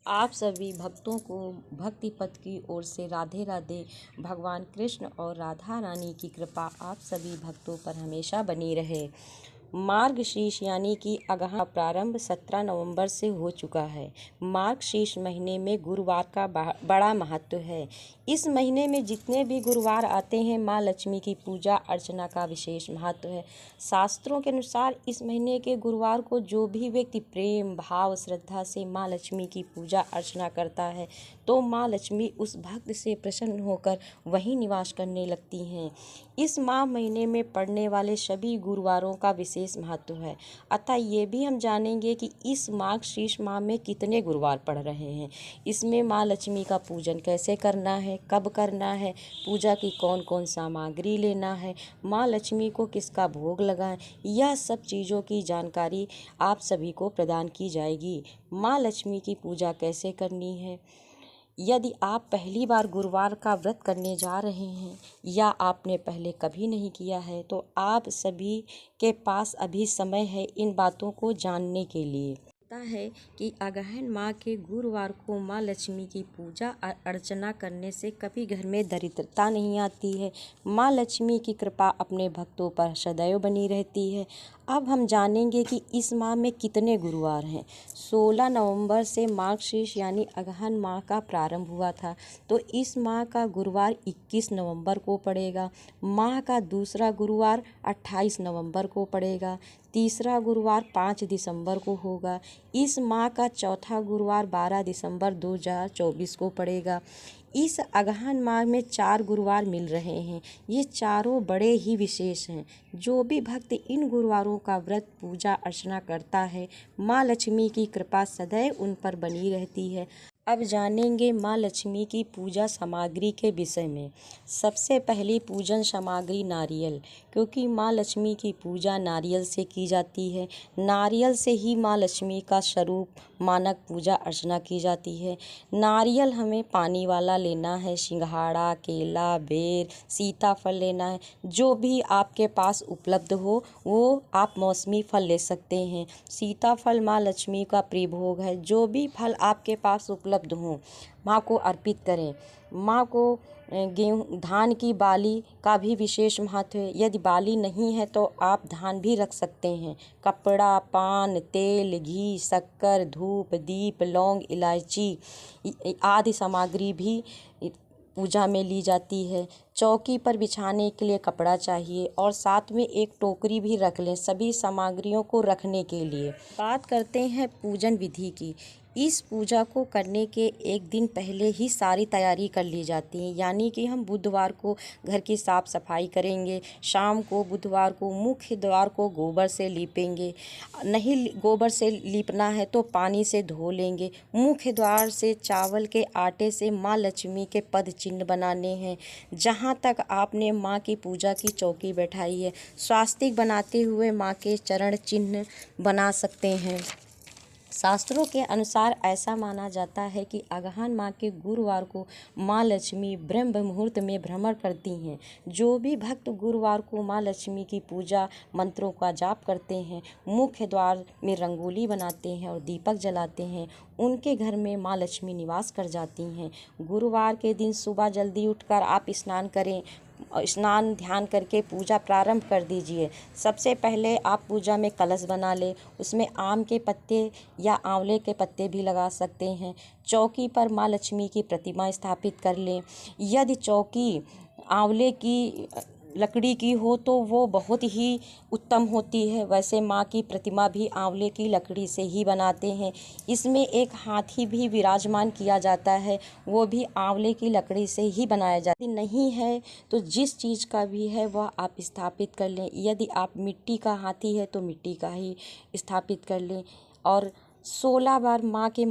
आप सभी भक्तों को भक्ति पथ की ओर से राधे राधे। भगवान कृष्ण और राधा रानी की कृपा आप सभी भक्तों पर हमेशा बनी रहे। मार्गशीर्ष यानी कि अगहन का प्रारंभ 17 नवंबर से हो चुका है। मार्गशीर्ष महीने में गुरुवार का बड़ा महत्व है। इस महीने में जितने भी गुरुवार आते हैं, माँ लक्ष्मी की पूजा अर्चना का विशेष महत्व है। शास्त्रों के अनुसार इस महीने के गुरुवार को जो भी व्यक्ति प्रेम भाव श्रद्धा से माँ लक्ष्मी की पूजा अर्चना करता है, तो माँ लक्ष्मी उस भक्त से प्रसन्न होकर वहीं निवास करने लगती हैं। इस माह महीने में पड़ने वाले सभी गुरुवारों का विशेष महत्व है। अतः ये भी हम जानेंगे कि इस मार्गशीर्ष माह में कितने गुरुवार पड़ रहे हैं, इसमें माँ लक्ष्मी का पूजन कैसे करना है, कब करना है, पूजा की कौन कौन सामग्री लेना है, माँ लक्ष्मी को किसका भोग लगाएं, यह सब चीज़ों की जानकारी आप सभी को प्रदान की जाएगी। माँ लक्ष्मी की पूजा कैसे करनी है। यदि आप पहली बार गुरुवार का व्रत करने जा रहे हैं या आपने पहले कभी नहीं किया है, तो आप सभी के पास अभी समय है इन बातों को जानने के लिए। है कि अगहन माह के गुरुवार को माँ लक्ष्मी की पूजा अर्चना करने से कभी घर में दरिद्रता नहीं आती है। माँ लक्ष्मी की कृपा अपने भक्तों पर सदैव बनी रहती है। अब हम जानेंगे कि इस माह में कितने गुरुवार हैं। 16 नवंबर से मार्गशीर्ष यानी अगहन माह का प्रारंभ हुआ था, तो इस माह का गुरुवार 21 नवंबर को पड़ेगा। माह का दूसरा गुरुवार 28 नवंबर को पड़ेगा। तीसरा गुरुवार 5 दिसंबर को होगा। इस माह का चौथा गुरुवार 12 दिसंबर 2024 को पड़ेगा। इस अगहन माह में 4 गुरुवार मिल रहे हैं। ये चारों बड़े ही विशेष हैं। जो भी भक्त इन गुरुवारों का व्रत पूजा अर्चना करता है, माँ लक्ष्मी की कृपा सदैव उन पर बनी रहती है। अब जानेंगे माँ लक्ष्मी की पूजा सामग्री के विषय में। सबसे पहली पूजन सामग्री नारियल, क्योंकि माँ लक्ष्मी की पूजा नारियल से की जाती है। नारियल से ही माँ लक्ष्मी का स्वरूप मानक पूजा अर्चना की जाती है। नारियल हमें पानी वाला लेना है, सिंघाड़ा, केला, बेर, सीताफल लेना है। जो भी आपके पास उपलब्ध हो वो आप मौसमी फल ले सकते हैं। सीताफल माँ लक्ष्मी का प्रिय भोग है। जो भी फल आपके पास उपलब्ध हों, माँ को अर्पित करें। माँ को गेहूँ धान की बाली का भी विशेष महत्व है। यदि बाली नहीं है तो आप धान भी रख सकते हैं। कपड़ा, पान, तेल, घी, शक्कर, धूप, दीप, लौंग, इलायची आदि सामग्री भी पूजा में ली जाती है। चौकी पर बिछाने के लिए कपड़ा चाहिए और साथ में एक टोकरी भी रख लें सभी सामग्रियों को रखने के लिए। बात करते हैं पूजन विधि की। इस पूजा को करने के एक दिन पहले ही सारी तैयारी कर ली जाती है, यानी कि हम बुधवार को घर की साफ़ सफाई करेंगे। शाम को बुधवार को मुख्य द्वार को गोबर से लीपेंगे। नहीं गोबर से लीपना है तो पानी से धो लेंगे। मुख्य द्वार से चावल के आटे से माँ लक्ष्मी के पद चिन्ह बनाने हैं। जहाँ तक आपने माँ की पूजा की चौकी बैठाई है, स्वास्तिक बनाते हुए माँ के चरण चिन्ह बना सकते हैं। शास्त्रों के अनुसार ऐसा माना जाता है कि अगहन माह के गुरुवार को माँ लक्ष्मी ब्रह्म मुहूर्त में भ्रमण करती हैं। जो भी भक्त गुरुवार को माँ लक्ष्मी की पूजा मंत्रों का जाप करते हैं, मुख्य द्वार में रंगोली बनाते हैं और दीपक जलाते हैं, उनके घर में माँ लक्ष्मी निवास कर जाती हैं। गुरुवार के दिन सुबह जल्दी उठकर आप स्नान करें। स्नान ध्यान करके पूजा प्रारंभ कर दीजिए। सबसे पहले आप पूजा में कलश बना लें। उसमें आम के पत्ते या आंवले के पत्ते भी लगा सकते हैं। चौकी पर माँ लक्ष्मी की प्रतिमा स्थापित कर लें। यदि चौकी आंवले की लकड़ी की हो तो वो बहुत ही उत्तम होती है। वैसे माँ की प्रतिमा भी आंवले की लकड़ी से ही बनाते हैं। इसमें एक हाथी भी विराजमान किया जाता है, वो भी आंवले की लकड़ी से ही बनाया जाता है। नहीं है तो जिस चीज़ का भी है वह आप स्थापित कर लें। यदि आप मिट्टी का हाथी है तो मिट्टी का ही स्थापित कर लें और 16 बार माँ के